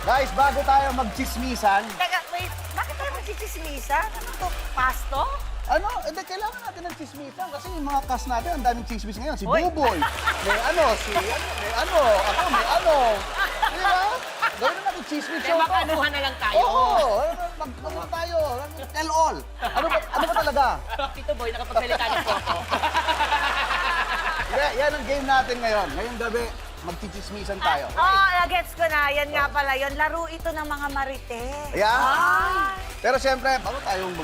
Guys, bago tayo magchismisan, Teka, wait. Bakit tayo magchichismisan? Ano to? Pasto? kailangan natin ng chismisan kasi yung mga cast natin, ang daming chismis ngayon. Si Hoy. Buboy, may ano, ako may ano. Di ba? Gawin na natin chismis show. Makanuhan na lang tayo. Oo, mag tayo. Tell all. Ano ba talaga? Tito Boy, nakapagsalita ng photo. Yan ang game natin ngayon. Ngayong gabi, magchichismisan tayo. Gets ko na. Yan nga pala yun. Laro ito ng mga marites. Ayan. Pero siyempre, bago tayong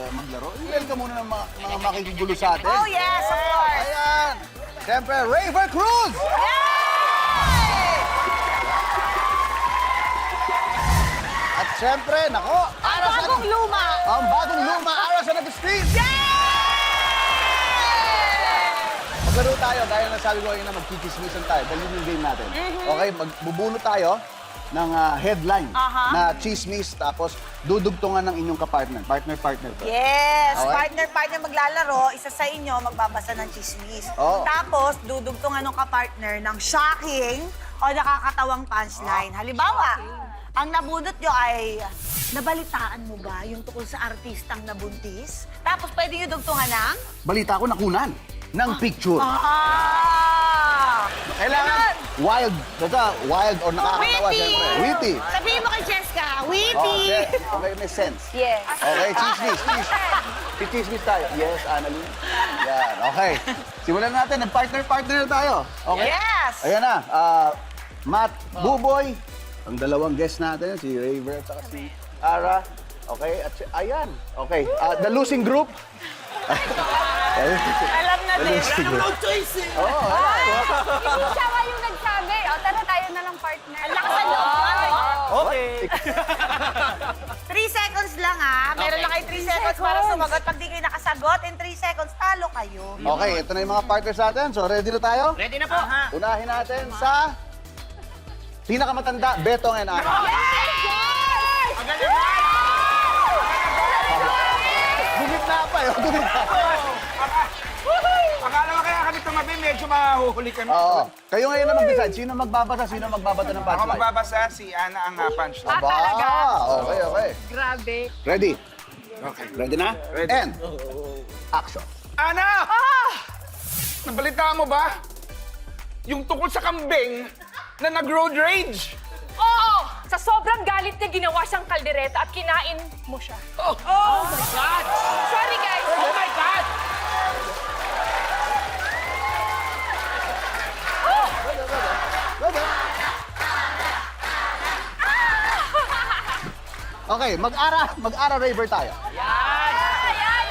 maglaro, i-welcome muna ng mga makikigulo sa atin. Oh, yes, of course. Ayan. Siyempre, Raver Cruz! Yay! At siyempre, nako, Bagong luma. ang bagong luma, Ara San Agustin! Maglaro tayo, dahil nasabi ko kanina magkikismisan tayo. Dahil yun yung game natin. Okay, magbubunot tayo ng headline na chismis, tapos dudugtungan ng inyong kapartner. Partner-partner to. Yes, Okay. partner maglalaro, isa sa inyo magbabasa ng chismis. Oo. Tapos, dudugtungan ng kapartner ng shocking o nakakatawang punchline. Halimbawa, ang nabunot nyo ay, nabalitaan mo ba yung tungkol sa artistang nabuntis? Tapos, pwede nyo dugtungan ng... Balita ko nakunan ng picture. Kailangan wild. Basta wild or nakakatawa, Witty! siyempre. Witty. Sabihin mo kay Jessica, witty! Okay, may sense. Yes. Okay, chismis. Chismis tayo. Yes, Annalyn. Yan, okay. Simulan natin. Nag-partner-partner tayo. Okay? Yes! Ayan na. Matt, Buboy. Ang dalawang guest natin, si Raver at saka si Ara. Okay, at ayan. Okay, the losing group. Alam na din. No choice eh. Oo, Hindi siya nga yung nagsabi. O, tara tayo na lang partner. Ang lakas ng loob. Okay. 3 seconds lang ha. Meron lang kayo 3 seconds para sumagot. Pag di kayo nakasagot, in 3 seconds, talo kayo. Okay, ito na yung mga partners natin. So, ready na tayo? Ready na po. Unahin natin sa pinakamatanda, Betong and Ara. Gumit na pa yun. Gumit na. Akala ko kaya kami tumabi, medyo mahuhuli kami. Oo. Kayo ngayon na mag-decide. Sino magbabasa, sino magbabato ng Ako punchline? magbabasa, si Ana ang punchline. Aba, okay, okay. Grabe. Ready? Okay. Ready na? Ready. And, action. Ana! Nabalitaan mo ba? Yung tungkol sa kambing na nag-road rage. Oo! Sa sobrang galit niya, ginawa siyang kaldereta at kinain mo siya. Oh my God! Sorry, guys. Oh my God! Okay, mag-ara Raver tayo. Yan! Yan!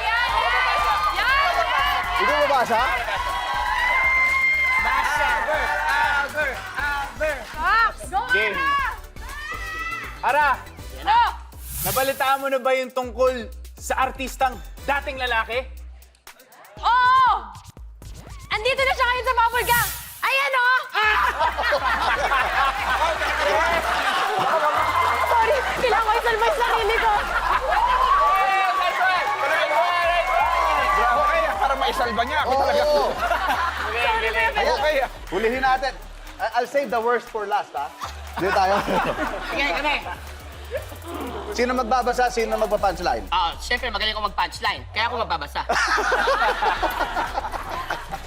Yan! Hindi mo babasa? Go Game. na! Ara, No! nabalitaan mo na ba yung tungkol sa artistang dating lalaki? Oo! Andito na siya ngayon sa Bubble Gang. Ayan, oh! Sorry, kailangan ko isalba yung sarili ko. Okay, para maisalba niya. Ako talaga. Oo. Okay. Hulihin natin. I'll save the worst for last, ha? Dito tayo. Sige, kami. Sino magbabasa, sino magpa-punchline? Siyempre, magaling ko mag-punchline. Kaya ako magbabasa.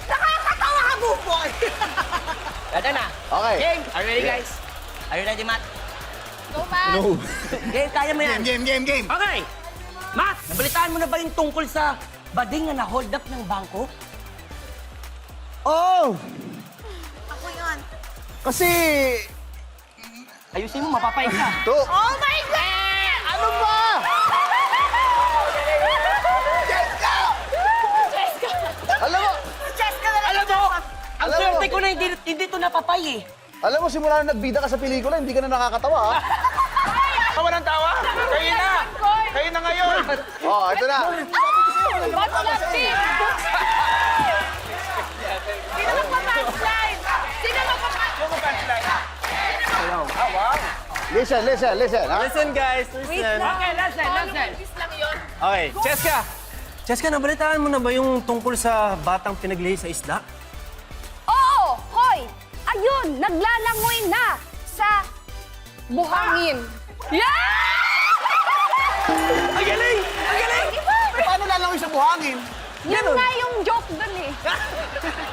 Nakakatawa ka, Buboy! Ito na. Okay. Game. Are you ready, guys? Are you ready, Matt? Go, man! Game, kaya mo yan. Game. Okay. Matt, nabalitaan mo na ba yung tungkol sa bading na na-hold up ng bangko? Oh! Ako yun. Kasi... Ayusin mo, mapapay ka. To... Oh my God! Ano ba? Alam mo, Jessica na lang. Alam mo, ang Alam mo- swerte ko na hindi to napapay eh. alam mo, simula na nagbida ka sa pelikula, hindi ka na nakakatawa, ha? Tawa ng tawa. Kayo na. Kayo na ngayon. Oh, ito na. What's that thing? Sino magpa-punchline? Sino magpa-punchline? Yung punchline. Ah, wow. Listen, ha? Listen guys, listen. Okay, listen. Bis lang yun. Okay, Cheska! Cheska, nabalitaan mo na ba yung tungkol sa batang pinaglihi sa isda? Oo! Hoy! Ayun! Naglalangoy na sa Buhangin. Yeah! Ang galing! Ang galing! Paano lalangoy sa buhangin? Yun nga yung joke dun eh.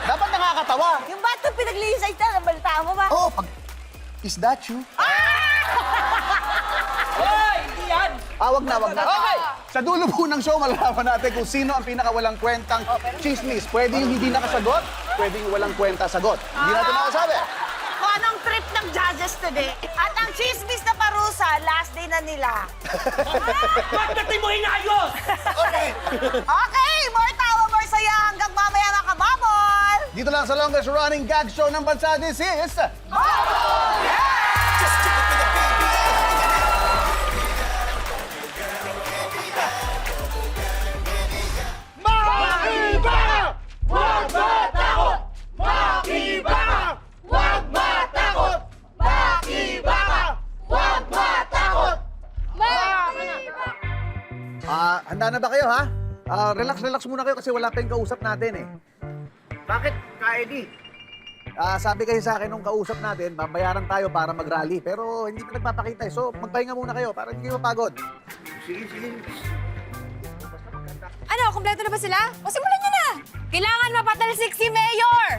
Dapat nakakatawa. Yung bato pinaglihi sa isda, nabalitaan mo ba? Oo, pag... Is that you? Hoy! Hindi yan! Wag na. Okay! Sa dulo po ng show, malalaman natin kung sino ang pinakawalang kwentang chismis. Pwede yung hindi nakasagot, pwede yung walang kwenta sagot. Hindi natin makasabi. Kung anong trip ng judges today. At ang chismis na parusa, last day na nila. Ba't natin mo inayos? Okay, more tawa, more saya. Hanggang mamaya mga kababol. Dito lang sa longest running gag show ng bansa, this is... Handa na ba kayo, ha? Relax muna kayo kasi wala pa yung kausap natin, eh. Bakit, Ka-Eddie? Sabi kayo sa akin nung kausap natin, babayaran tayo para mag-rally. Pero hindi pa nagpapakita, eh. So, magpahinga muna kayo para hindi kayo mapagod. Sige. Ano, kumpleto na ba sila? O simulan nyo na! Kailangan mapatalsik si Mayor!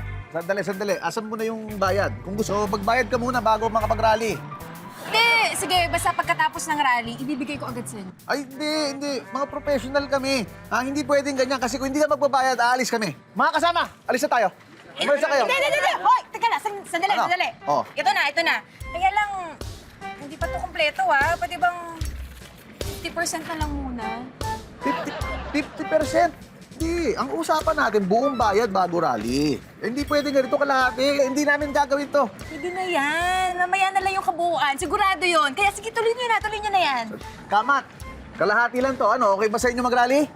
Sandali. Asan mo na yung bayad? Kung gusto, magbayad ka muna bago makapag-rally. Hindi, sige, basta pagkatapos ng rally, ibibigay ko agad sa'yo. Ay, hindi. Mga professional kami. Hindi pwedeng ganyan kasi kung hindi ka magbabayad, aalis kami. Mga kasama, alis na tayo. Umalis na kayo. Hindi. Hoy, teka lang, sandali. Oh. Ito na. Kaya lang, hindi pa to kumpleto Pwede bang 50% na lang muna? 50%? Hindi. Ang usapan natin, buong bayad bago rally. Hindi pwedeng ganito kalahati. Hindi namin gagawin to. Hindi na yan. Mamaya na lang yung kabuuan. Sigurado yon. Kaya sige, tuloy nyo na yan. Kamat, kalahati lang to. Ano, okay ba sa inyo mag-rally?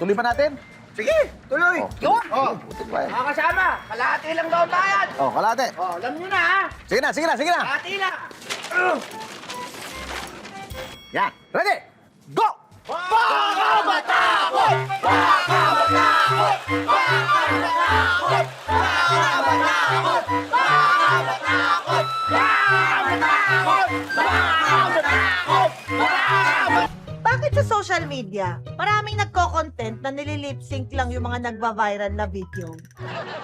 Tuloy ba natin? Sige, tuloy. Yun! Oh, butik ba yan? Mga kasama, kalahati lang daw ang bayad. Oh, kalahati. Oh, alam nyo na, ha? Sige na. Kalahati lang. Yan. Ready? Go! Bakit sa social media, maraming nagko-content na nililip-sync lang yung mga nagva-viral na video?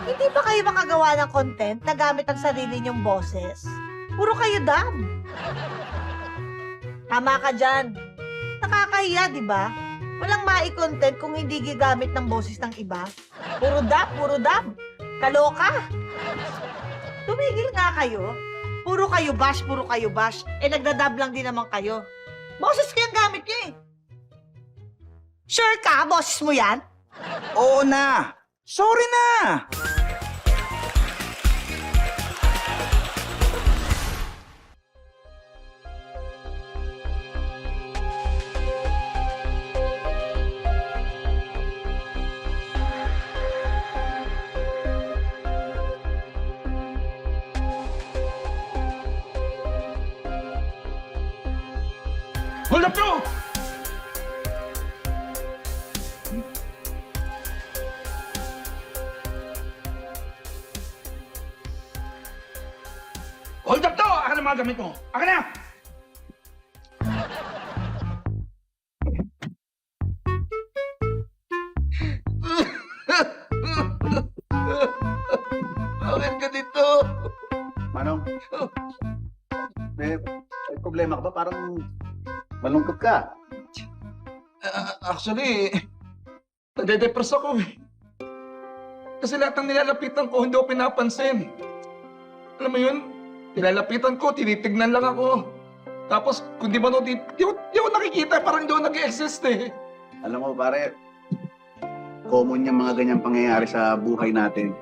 Hindi ba kayo makagawa ng content na gamit ang sarili niyong boses? Puro kayo dub. Tama ka dyan. Nakakahiya, di ba? Walang mai-content kung hindi gigamit ng boses ng iba. Puro dub. Kaloka. Tumigil nga kayo. Puro kayo bash. Nagdadab lang din naman kayo. Boses ko yung gamit niyo eh. Sure ka? Boses mo yan? Oo na. Sorry na. Hold up, bro! Hold up to! Akin ang mga gamit mo! Akin na! Bakit ka dito? Manong, may problema ka ba? Parang malungkot ka. Actually, nade-depress ako eh. Kasi lahat ng nilalapitan ko, hindi ko pinapansin. Alam mo yun, nilalapitan ko, tinitignan lang ako. Tapos, kung di ba di ako nakikita, parang hindi ako nag-exist eh. Alam mo, pare, common yung mga ganyang pangyayari sa buhay natin.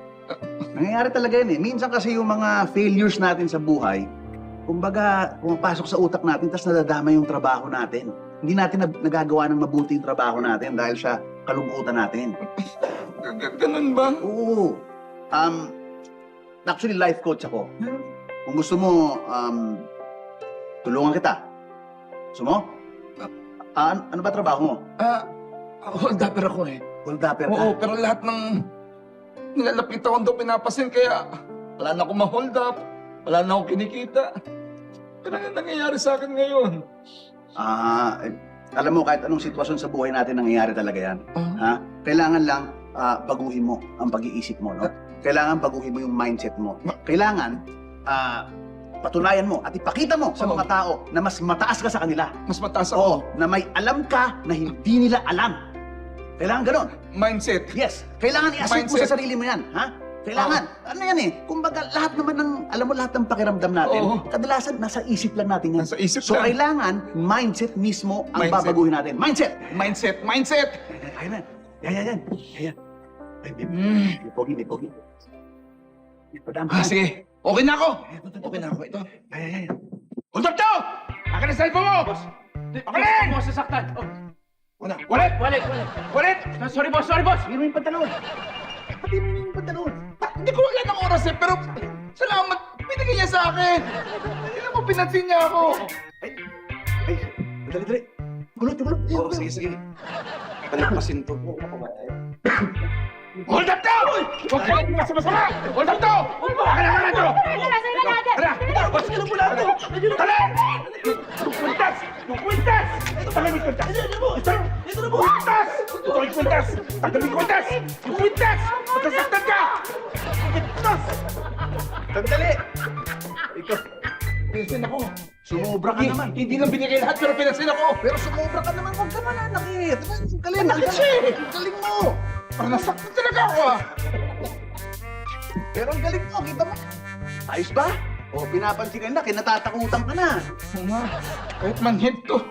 Nangyayari talaga yun eh. Minsan kasi yung mga failures natin sa buhay, kumbaga, pumapasok sa utak natin, tapos nadadama yung trabaho natin. Hindi natin nagagawa ng mabuti yung trabaho natin dahil sa kalungkutan natin. Ganun ba? Oo. Actually, life coach ako. Kung gusto mo, tulungan kita. Gusto mo? Ano ba trabaho mo? Hold upper ako eh. Hold upper ka? Oo, pero lahat ng nilalapitan ko, hindi ko pinapansin. Kaya wala na akong ma-hold up. Wala na akong kinikita. Ano yung nangyayari sa akin ngayon? Alam mo, kahit anong sitwasyon sa buhay natin, nangyayari talaga yan. Ha? Kailangan lang baguhin mo ang pag-iisip mo, no? Kailangan baguhin mo yung mindset mo. Kailangan patunayan mo at ipakita mo sa mga tao na mas mataas ka sa kanila. Mas mataas Oo, ako. na may alam ka na hindi nila alam. Kailangan ganon. Mindset. Yes, kailangan i-assume mo Mindset. sa sarili mo yan, ha? Kailangan. Ano yan eh? Kumbaga, lahat naman ng, alam mo, lahat ng pakiramdam natin, Oo. kadalasan nasa isip lang natin yan. Nasa isip so, lang. kailangan, mindset mismo ang Mindset. babaguhin natin. Mindset! Mindset. Mindset. Ayan na. Yan. Ayan. Ay, may pogi. May padam. Sige. Okay na ako. Okay na ako. Ito. Ayan. Hold up to! Akin ang cellphone mo! Akin! Boss, sasaktan. Oh. Walit! Walit. Walit! Sorry, boss. Hindi mo yung pantalon. Pati mo yung pantalon. Hindi ko wala ng oras eh, pero salamat. Binigay niya sa akin. Hindi naman pinansin niya ako. Ay, dali. Gulot. Oo, sige. Palipasin to. Hold up to! Huwag ka lang masama! Hold up to! Akin na to! Tara! Boss, alam mo lang to! Tala! Kwintas! Tagal may kwintas! Ito na mo! Kwintas! Ito ay kwintas! Tagal may kwintas! Kwintas! Matasaktan ka! Kwintas! Sandali. Ikaw, Pinansin ako. sumobra ka naman. Hindi lang binigay lahat, pero pinansin ako. Pero sumobra ka naman. Huwag ka mananakit. Galing ang galing mo. Parang nasaktan talaga ako ah. Pero ang galing mo, kita mo. Ayos ba? O, pinapansin ka na, kinatatakutan ka na. Oo nga. Kahit manhid to.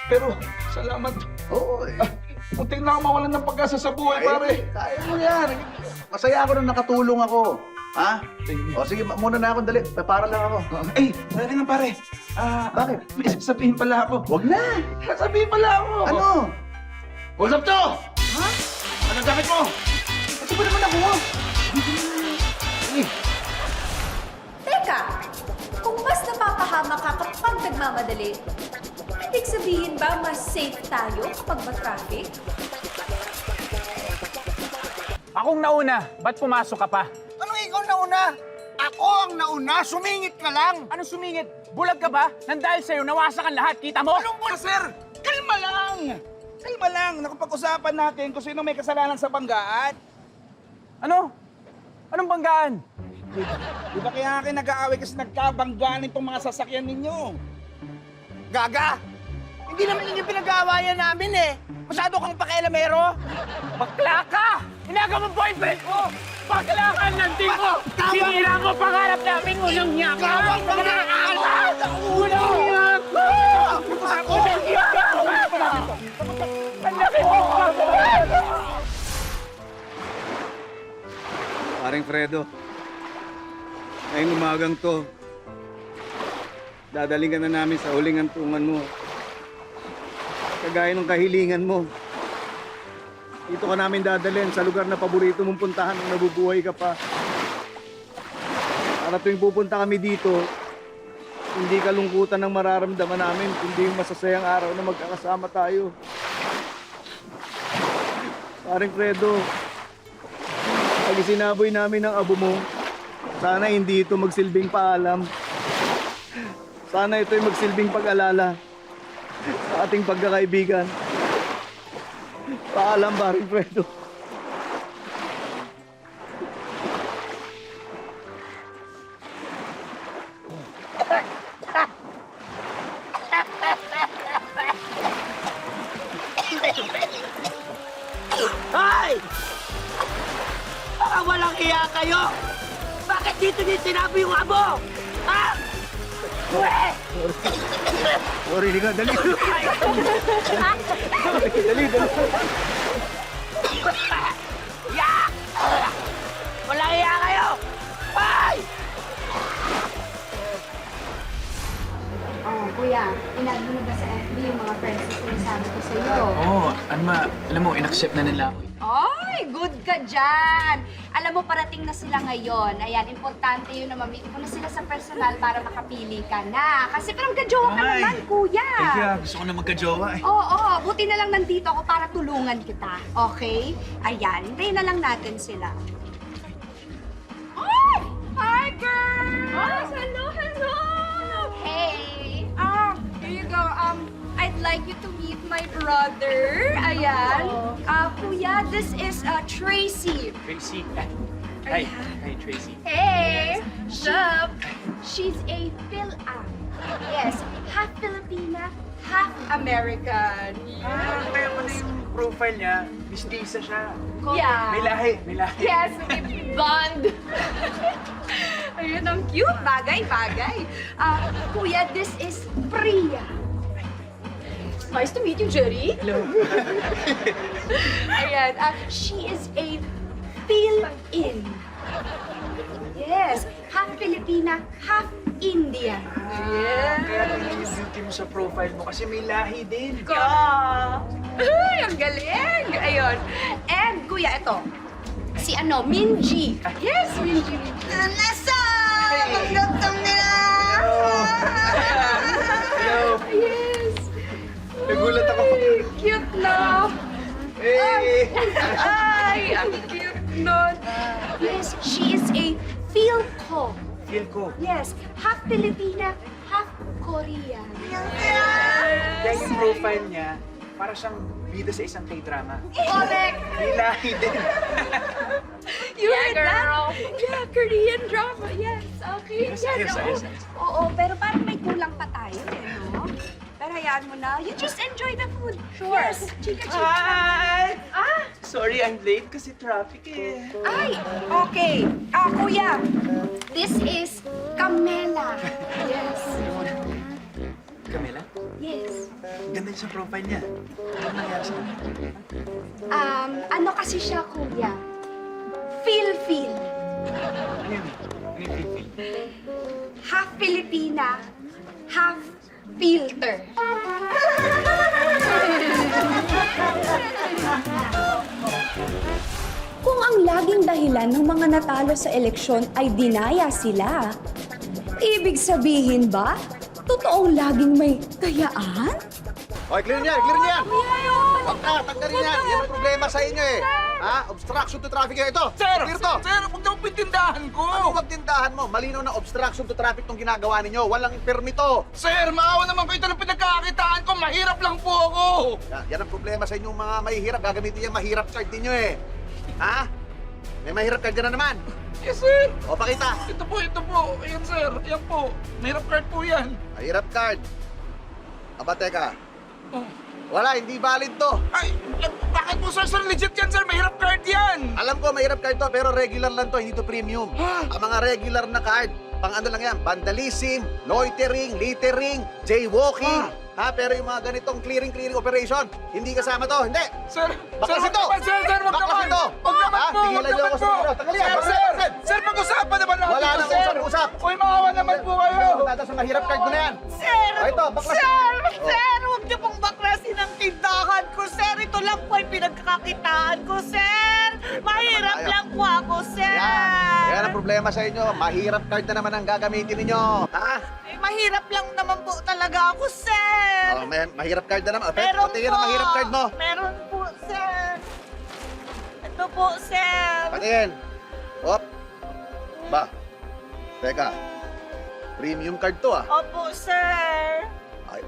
Pero, salamat. Oo, Muntik na ako mawalan ng pag-asa sa buhay, pare. Kaya mo yan. Masaya ako nung nakatulong ako. Ha? O sige, muna na ako, dali. Para lang ako. Ay, dali nga pare. Bakit? May sasabihin pala ako. Huwag na. Sasabihin pala ako. Ano? Hold up to! Ha? Anong gamit mo? Ito ba naman ako? Teka, kung mas napapahama ka kapag nagmamadali, ibig sabihin ba mas safe tayo kapag ma-traffic? Akong nauna, ba't pumasok ka pa? Ano ikaw nauna? Ako ang nauna, sumingit ka lang. Ano sumingit? Bulag ka ba? Nang dahil sa'yo, nawasak ang lahat. Kita mo? Anong bull, sir? Kalma lang. Kalma lang. Nakapag-usapan natin kung sino may kasalanan sa banggaan. Ano? Anong banggaan? Di ba kaya kayo nag-aaway kasi nagkabanggaan itong mga sasakyan ninyo? Gaga! Hindi naman yun yung pinag-aawayan namin eh. Masyado kang pakialamero. Bakla ka! Inaga mo boyfriend ko! Bakla ka ng ko! Sinira mo pangarap namin! Unang niya ka! Kawang mga alam! Unang niya ka! Unang niya ka! Ang laki mo! Paring Fredo, ngayong umagang to, dadaling ka na namin sa huling antungan mo. Kagaya ng kahilingan mo. Dito ka namin dadalhin sa lugar na paborito mong puntahan nung nabubuhay ka pa. Para tuwing pupunta kami dito, hindi kalungkutan ang mararamdaman namin, kundi yung masasayang araw na magkakasama tayo. Paring Fredo, pag isinaboy namin ang abo mo, sana hindi ito magsilbing paalam. Sana ito'y magsilbing pag-alala sa ating pagkakaibigan. Paalam, Paring Fredo. Hoy! Baka walang iya kayo! Bakit dito niyo sinabi yung abo? Ha? Uwe! Sorry, Liga, dali. Dali. Ya! Walang iya kayo! Hoy! Oh, kuya, inag mo na ba sa FB yung mga friends na sinasabi ko sa'yo? Oo, alam mo, in-accept na nila ako. Ay, good ka dyan! Alam mo, parating na sila ngayon. Ayan, importante yun na mamit mo na sila sa personal para makapili ka na. Kasi parang gajowa ka naman, kuya. Gusto ko na magka-jowa eh. Oo, buti na lang nandito ako para tulungan kita. Okay? Ayan, hintayin na lang natin sila. Ay! Hi, girl! Hello! Hey! like you to meet my brother. Ayan. Kuya, this is Tracy. Tracy. Hi. Hi, Tracy. Hey! Sup? She's a Phil-Am. Yes, half Filipina, half American. Kaya mo na yung profile niya, mistisa siya. Yeah. May lahi, may lahi. Yes, may blonde. Ayun, ang cute. Bagay. Kuya, this is Priya. Nice to meet you, Jerry. Hello. Ayan, she is a Phil-In. Yes, half Filipina, half Indian. Kaya tingnan yung beauty mo sa profile mo kasi may lahi din. Ay, ang galing! Ayun. And, kuya, ito. Si Minji. Yes, Minji. Nasa! Magdugtong nila! Hello. Yes. Nagulat ako. Ay, cute na. Hey! Ay, ang cute nun. Yes, she is a Philco. Feel ko. Yes, half Filipina, half Korean. Kaya yung profile niya, para siyang bida sa isang K-drama. Correct. May lahi din. You heard that? Yeah, Korean drama. Yes, okay. Ayos. Oo, pero parang may kulang pa tayo, no? Pero hayaan mo na. You just enjoy the food. Sure. Yes, chika. Hi! Ah, Sorry, I'm late kasi traffic eh. ay, okay. Kuya, this is Camela. Yes. Camila, Yes. ganda yung sa profile niya. Ano nangyari sa kanya? Ano kasi siya, kuya? Feel. Ano yun? Ano yung feel? Half Filipina, half filter. Kung ang laging dahilan ng mga natalo sa eleksyon ay dinaya sila, ibig sabihin ba, totoong laging may kayaan? Okay, clear niyan, clear niyan! Wag ka, tanggalin yan. Yan ang problema sa inyo eh. Ha? Obstruction to traffic yan. Ito, clear to. Sir, huwag niyo pintindahan ko! Ano wag tindahan mo? Malinaw na obstruction to traffic tong ginagawa ninyo. Walang permito. Sir, maawa naman ko ito ng pinagkakakitaan ko. Mahirap lang po ako. Yan ang problema sa inyong mga mahihirap. Gagamitin yung mahirap card ninyo eh. Ha? May mahirap card ka na naman. Yes, sir. O, pakita. Ito po. Ayan, sir. Ayan po. Mahirap card po yan. Mahirap card. Aba, teka. Oh. Wala, hindi valid to. Ay, bakit po, sir? Sir, legit yan, sir. Mahirap card yan. Alam ko, mahirap card to, pero regular lang to, hindi to premium. Ang mga regular na card, pang ano lang yan, vandalism, loitering, littering, jaywalking. Ha, pero yung mga ganitong clearing operation, hindi kasama to, hindi. Sir, Baklas ito! Sir, wag Baklas naman. ito! Wag naman Ha? po. Tigilan niyo ako sa biro. Tanggalin yan! Sir, pag-usapan naman natin. Wala to, nang sir. usap-usap. Uy, maawa naman po kayo. Punta sa mahirap card mo na yan. Sir! O, ito, baklas. Sir! Huwag niyo pong baklasin ang tindahan ko, sir. Ito lang po ay pinagkakakitaan ko, sir. Mahirap tayo. lang po ako, sir. Yan ang problema sa inyo. Mahirap card na naman ang gagamitin ninyo. Ha? Eh, mahirap lang naman po talaga ako, sir. Oh, mahirap card na naman. Meron Patingin ang mahirap card mo. Meron po, sir. Ito po, sir. Patingin. Hop. Ba. Teka. Premium card to ah. Opo, sir. Ay,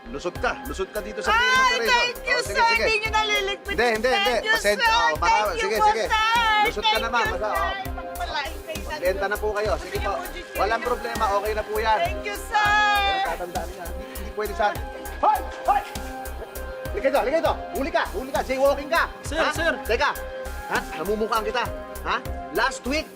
lusot ka. Lusot ka dito sa Ay, clearing operation. thank you, Oh, sige, sir. sige. Hindi nyo naliligpit. Hindi. Thank you, Pasensya. sir. Oh, Thank you sige, po, sige. sir. Lusot ka Thank naman. you, Basta, sir. Magpalain kayo sa Benta na po kayo. Sige po. Walang problema. Okay na po yan. Thank you, sir. Pero tatandaan niya. Hindi pwede sa... Hoy! Hoy! Liga ito. Huli ka. Jaywalking ka. Sir, Ha? sir. Teka. Ha? Namumukhaan kita. Ha? Last week,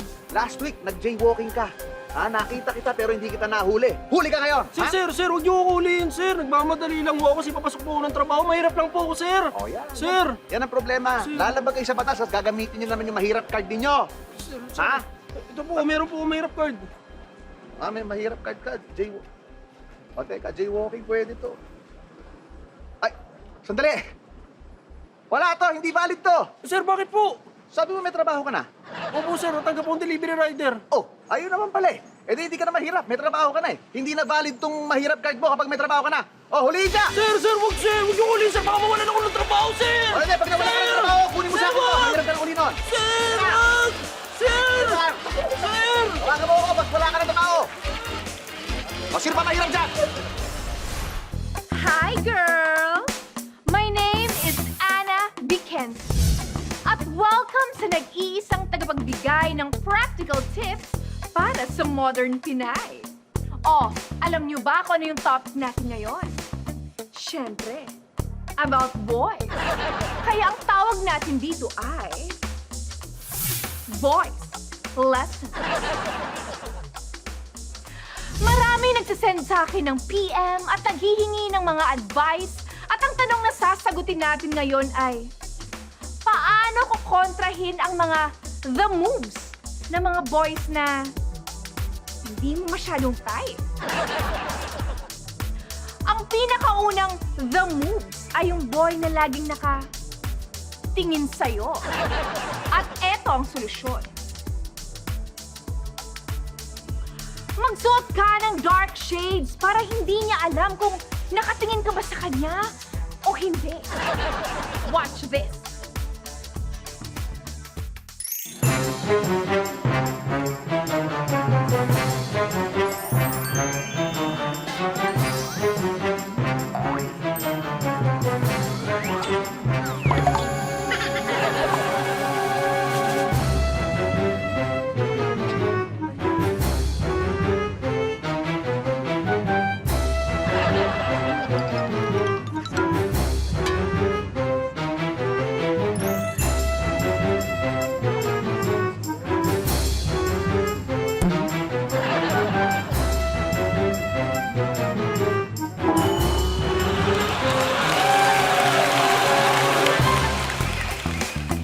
nag-jaywalking ka. Ha? Nakita kita pero hindi kita nahuli. Huli ka ngayon. Ha? Sir, huwag niyo ako huliin, sir. Nagmamadali lang po ako kasi papasok po ako ng trabaho. Mahirap lang po ako, sir. Oh, yan. Sir! Yan ang problema. Sir. Lalabag kayo sa batas at gagamitin nyo naman yung mahirap card ninyo. Sir, Ha? Ito po, meron po mahirap card. Ah, may mahirap card ka. O, teka, jaywalking pwede to. Ay, sandali. Wala to, hindi valid to. Sir, bakit po? Sabi mo may trabaho ka na. Opo, sir. Natanggap po ang delivery rider. Oh, ayun naman pala eh. Eh di hindi ka na mahirap, may trabaho ka na eh. Hindi na valid tong mahirap card mo kapag may trabaho ka na. Oh, huliin ka! Sir, wag niyo huliin, sir. Baka mawalan ako ng trabaho, sir. O, hindi, pag nawala ka ng trabaho, kunin mo sa akin to. Mahirap ka na uli nun. Sir, wag! Sir! Sir! Wala ka mo ako, pag wala ka ng trabaho. O, sino pa mahirap dyan? Hi, girl! practical tips para sa modern Pinay. Oh, alam niyo ba kung ano yung topic natin ngayon? Siyempre, about boys. Kaya ang tawag natin dito ay Voice Lesson. Marami nagsisend sa akin ng PM at naghihingi ng mga advice at ang tanong na sasagutin natin ngayon ay paano ko kontrahin ang mga the moves ng mga boys na hindi mo masyadong type. Ang pinakaunang the moves ay yung boy na laging nakatingin sa'yo. At eto ang solusyon. Magsuot ka ng dark shades para hindi niya alam kung nakatingin ka ba sa kanya o hindi. Watch this.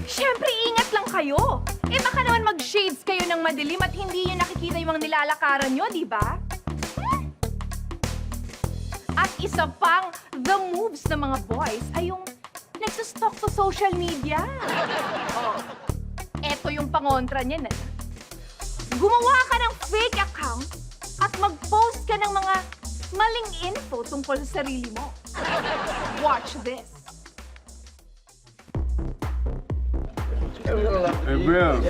Siyempre, ingat lang kayo. Eh baka naman mag-shades kayo ng madilim at hindi nyo nakikita yung mga nilalakaran nyo, di ba? At isa pang the moves ng mga boys ay yung nagsustalk sa social media. Oh, eto yung pangontra niya na. Gumawa ka ng fake account at mag-post ka ng mga maling info tungkol sa sarili mo. Watch this. Hey bro,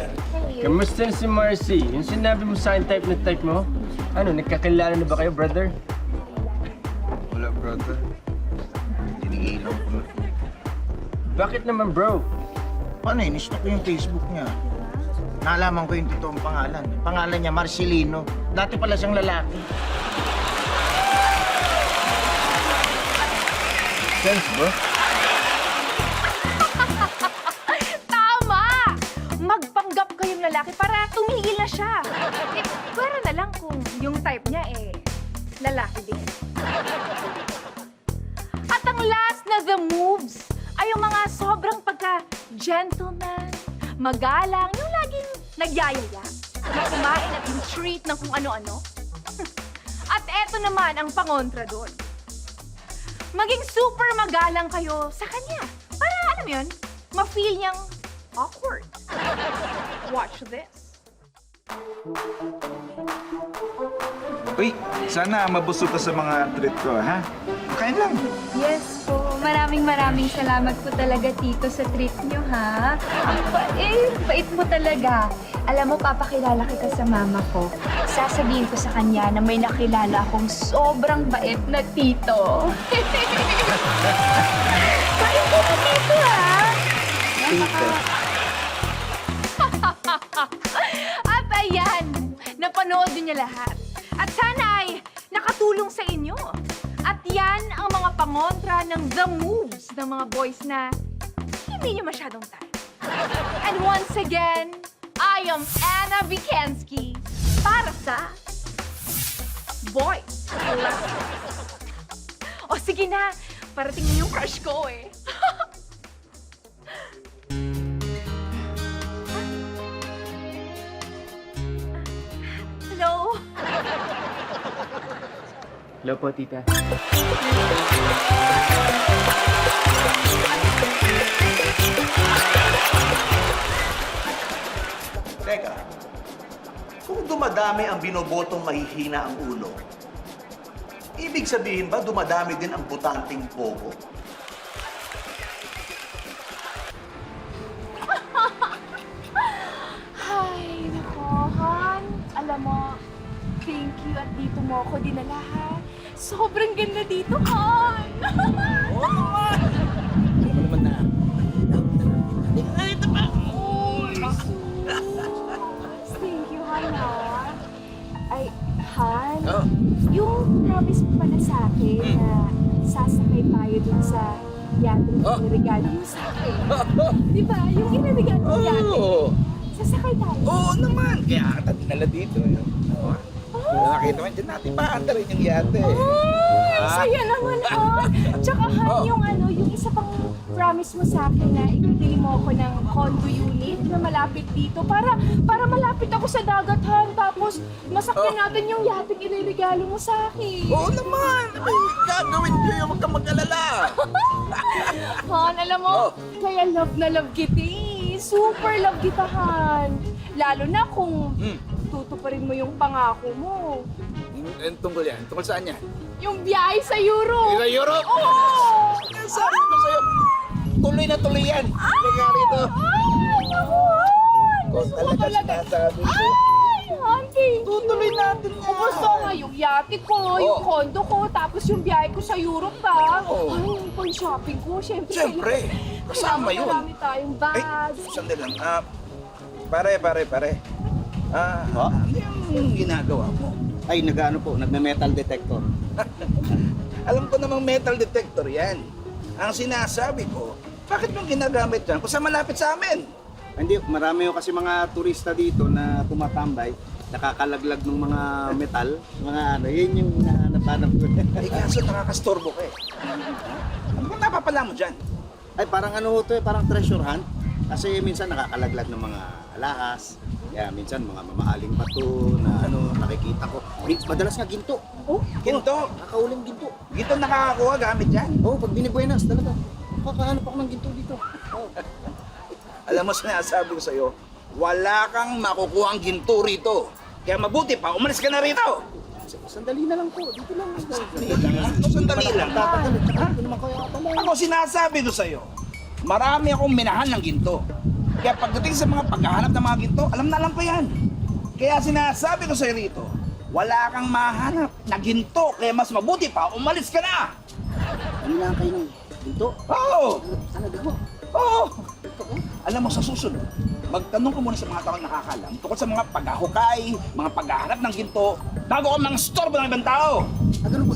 kamusta na si Marcy? Yung sinabi mo sa akin type mo? Ano, nagkakilala na ba kayo, brother? Wala, brother. Tinigilan ko na. Bakit naman, bro? Paano eh? Nistok ko yung Facebook niya. Nalaman ko yung totoong pangalan. Pangalan niya, Marcelino. Dati pala siyang lalaki. Sense, bro? Tama! Magpanggap kayong lalaki para tumigil na siya. Eh, pwera na lang kung yung type niya lalaki din. At ang last na the moves ay yung mga sobrang pagka-gentleman, magalang, yung laging nagyayaya, na kumain at yung treat ng kung ano-ano. At eto naman ang pangontra doon. Maging super magalang kayo sa kanya. Para, alam mo yun, ma-feel niyang awkward. Watch this. Uy, sana mabusog ka sa mga treat ko, ha? Kain lang. Yes po. Maraming salamat po talaga, Tito, sa treat nyo, ha? Ang bait mo talaga. Alam mo, papakilala kita sa mama ko. Sasabihin ko sa kanya na may nakilala akong sobrang bait na tito. Bait po na tito, ha? Tito. At ayan, napanood niyo lahat. At sana ay nakatulong sa inyo. At yan ang mga pangontra ng the moves ng mga boys na hindi niyo masyadong type. And once again, I am Anna Vikensky para sa Boys Lessons. O sige na, parating na yung crush ko eh. Hello? Hello po, tita. Teka, kung dumadami ang binobotong mahihina ang ulo, ibig sabihin ba dumadami din ang butanteng bobo? Ay, nako, Han. Alam mo, thank you at dito mo ako dinala, ha? Sobrang ganda dito, Han. Oo naman! Hindi mo naman na. Ito pa! Thank Han, yung promise mo pala sa akin na sasakay tayo dun sa yate na regalo mo sa akin. Di ba? Yung iniregalo mo yate. Sasakay tayo. Oo naman. Kaya ata dinala dito. Nakita mo, dyan natin paanda rin yung yate. Saya naman, ha? Tsaka, Han, yung isa pang promise mo sa akin na ibibili mo ako ng condo unit na malapit dito para malapit ako sa dagat, Han. Tapos, masakyan natin yung yating iniregalo mo sa akin. Oo naman. Gagawin ko yung huwag kang mag-alala. Han, alam mo, kaya love na love kita eh. Super love kita, Han. Lalo na kung tutuparin mo yung pangako mo. Tungkol yan? Tungkol saan yan? Yung biyahe sa Europe. Sa Europe? Oo! Sabi ko sa'yo, tuloy na tuloy yan. Kaya rito. Ay, naku, Kung talaga sinasabi ko. Ay, Han, thank you. Tutuloy natin yan. Gusto nga yung yate ko, yung condo ko, tapos yung biyahe ko sa Europe, ha? Ay, yung pang-shopping ko, syempre. Siyempre, kasama yun. Marami tayong bags. Sandali lang. Pare. Ano yung ginagawa mo? Ay, nagme-metal detector. Alam ko namang metal detector yan. Ang sinasabi ko, bakit mong ginagamit yan kung sa malapit sa amin? Hindi, marami yung kasi mga turista dito na tumatambay, nakakalaglag ng mga metal, yun yung hinahanap-hanap ko. Ay, kaso nakakastorbo ka eh. Ano ba napapala mo dyan? Ay, parang parang treasure hunt. Kasi minsan nakakalaglag ng mga alahas. Kaya minsan mga mamahaling bato na nakikita ko. Madalas nga ginto. Ginto? Nakakauling ginto. Ginto nakakakuha gamit yan? Pag binibuenas talaga. Nakakahanap ako ng ginto dito. Alam mo, sinasabi ko sa'yo, wala kang makukuha ang ginto rito. Kaya mabuti pa, umalis ka na rito. Sandali na lang po. Dito lang. Sandali lang. Ako sinasabi ko sa'yo, marami akong minahan ng ginto. Kaya pagdating sa mga paghahanap ng mga ginto, alam na alam ko yan. Kaya sinasabi ko sa'yo rito, wala kang mahanap na ginto. Kaya mas mabuti pa, umalis ka na. Ano lang kayo ng ginto? Oo! Talaga mo? Oo! Alam mo, sa susunod, magtanong ka muna sa mga taong nakakalam tungkol sa mga paghahukay, mga paghahanap ng ginto, bago ka mga storbo ng ibang tao. Ganun ba?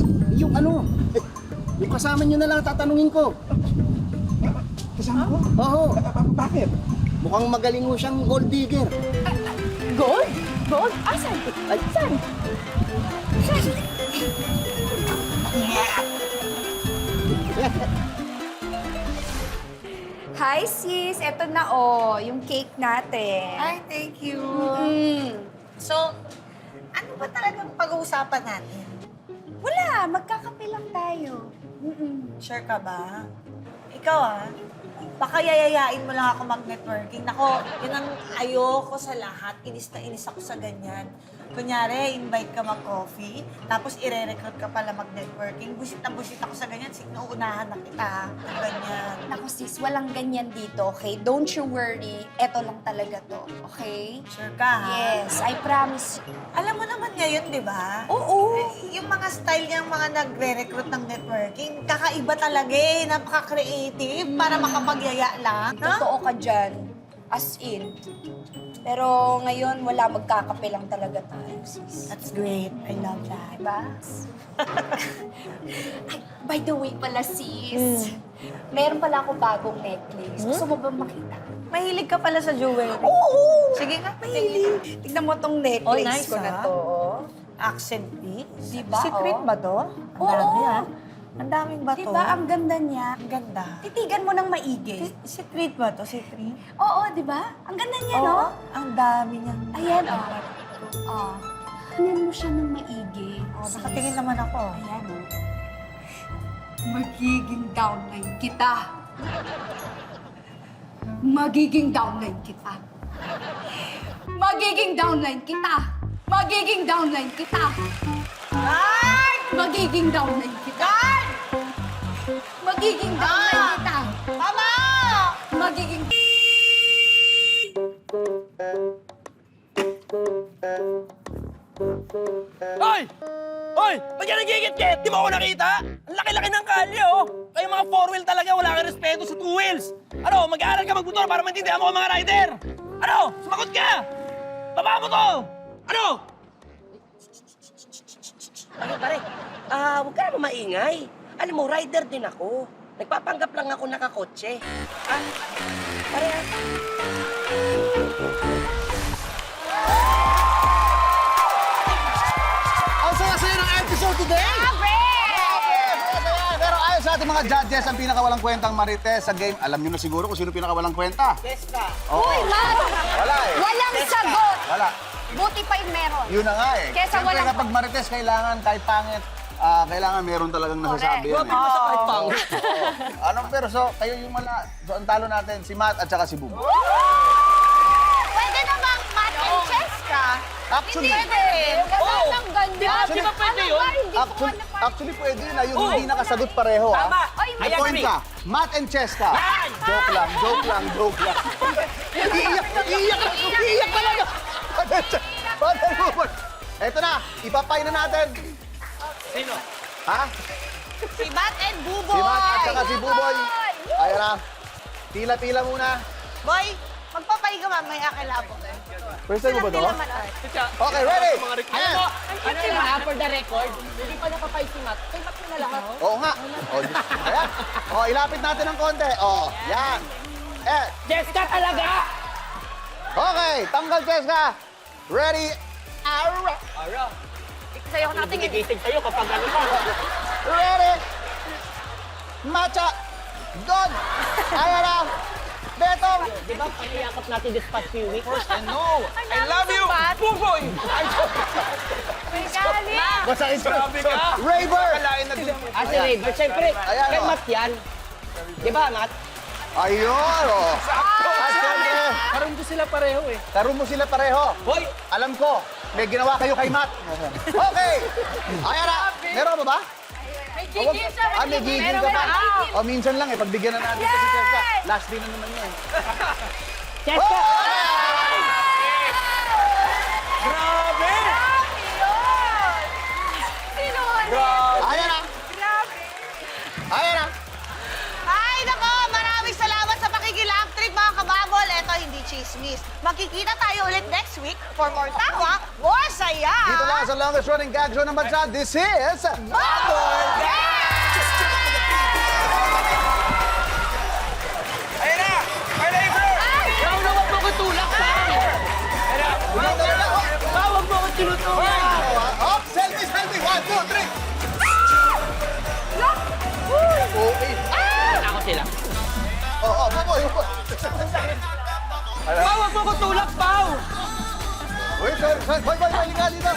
Yung kasama nyo na lang tatanungin ko. Kasama ko? Oo. Bakit? Mukhang magaling mo siyang gold digger. Gold? Gold? Asan? Saan? Hi sis, eto na yung cake natin. Ay, thank you. So, ano ba talagang pag-uusapan natin? Wala, magkakape lang tayo. Sure ka ba? Ikaw baka yayayain mo lang ako mag-networking. Nako, yun ang ayoko sa lahat. Inis na inis ako sa ganyan. Kunyari, invite ka mag-coffee, tapos ire-recruit ka pala mag-networking. Busit na busit ako sa ganyan. Uunahan na kita. Ganyan. Naku sis, walang ganyan dito, okay? Don't you worry, eto lang talaga to, okay? Sure ka, ha? Yes, I promise you. Alam mo naman ngayon, di ba? Oo. Yung mga style niyang mga nagre-recruit ng networking, kakaiba talaga eh. Napaka-creative para makapagyaya lang. No? Totoo ka dyan. As in. Pero ngayon, wala, magkakape lang talaga tayo, sis. That's great. I love that. Diba? Ay, by the way pala, sis. Meron pala ako bagong necklace. Gusto mo ba makita? Mahilig ka pala sa jewelry. Oo! Sige nga, Mahilig. Tignan mo tong necklace nice, ko na ah. to. Accent piece. Diba? Secret ba to? Ang dami, ha? Ang daming ba to? Diba? Ang ganda niya. Ang ganda. Titigan mo ng maigi. Secret ba to? Secret? Oo, diba? Ang ganda niya, Oo. no? Ang dami niyang... Ayan, Tingnan mo siya ng maigi. Nakatingin naman ako. Ayan, Magiging downline kita. Magiging downline kita. Magiging downline kita. Magiging downline kita. Guard! Magiging downline kita. Guard! Magiging downline kita. Mama! Magiging... Hoy! Hoy! Ba't yan nagigit-git? Di mo ako nakita? Ang laki-laki ng kalye, oh! Kayo mga four-wheel talaga, wala kang respeto sa two-wheels! Ano, mag-aaral ka magmotor para maintindihan mo ang mga rider! Ano, sumagot ka! Baba mo to! Ano? Ano pare? Huwag ka naman maingay. Alam mo, rider din ako. Nagpapanggap lang ako nakakotse. Pare Ang saya-saya ng episode today! Pero ayon sa ating mga judges, ang pinakawalang kwentang Marites sa game, alam niyo na siguro kung sino pinakawalang kwenta. Jessica. Oo. Uy, Matt! Wala eh. Walang sagot! Wala. Buti pa yung meron. Yun na nga eh. Kesa Siyempre walang- kapag Marites, kailangan kahit pangit, kailangan meron talagang nasasabi yan. Huwag mo sa kahit pang. Anong pero so, kayo yung so, ang talo natin, si Matt at saka si Boom. Pwede namang Matt and Cheska. Actually, Wala nang ganyan. Di ba pwede yun? actually pwede na yung hindi nakasagot pareho. Tama. Ay, May I point agree. ka. Matt and Cheska. Yan! Joke lang. Iiyak talaga. Father Bubon. Eto na, ipapay na natin. Sino? Ha? Si Matt and Buboy. Si Matt at saka si Buboy. Ayan na. Pila-pila muna. Boy, magpapay ka mamaya kalabo. First time mo ba to? Pila man art. Okay, ready? Ayan. Ano yun for the record? Hindi pa nakapay si Matt. Kay Matt na lahat. Oo nga. Ayan. Ilapit natin ng konti. Yan. Jessica talaga! Okay, tanggal Cheska. Ready? Sa'yo ko natin Gigising sa'yo kapag ano ka. Ready? Matcha. Don. Ayan na. Betong. Di ba pangyayakap natin this past few weeks? I love you! Buboy! Masakit Grabe ka! Raver. Kalain na din. Si Raver, siyempre, Ayan, kay oh. Matt yan. Di ba, Matt? Ayun. At syempre, Karoon ko sila pareho eh. karoon mo sila pareho. Hoy! Alam ko, may ginawa kayo kay Matt. Okay. Ayan na. Meron ba ba? May gigil siya. May gigil ka pa. Minsan lang eh. Pagbigyan na natin kasi Cheska. Last day na naman yun. Jessica! Grabe! Ayan na. Ayan na. Ay, nako! Maraming salamat sa pakikilap trip, mga kababol. Eto, hindi chismis. Magkikita tayo ulit next week for more tawa, more saya. Dito lang sa longest running gag show ng bansa. This is... Bubble Ayun na! My neighbor! Ikaw na wag mo ko tulak pa! Wag mo ko tinutulak! Up! Selfie! 1, 2, 3! Okay. Ako sila. Boy. Wag mo ko tulak, Pao! Wait, sir. Boy, halika dito.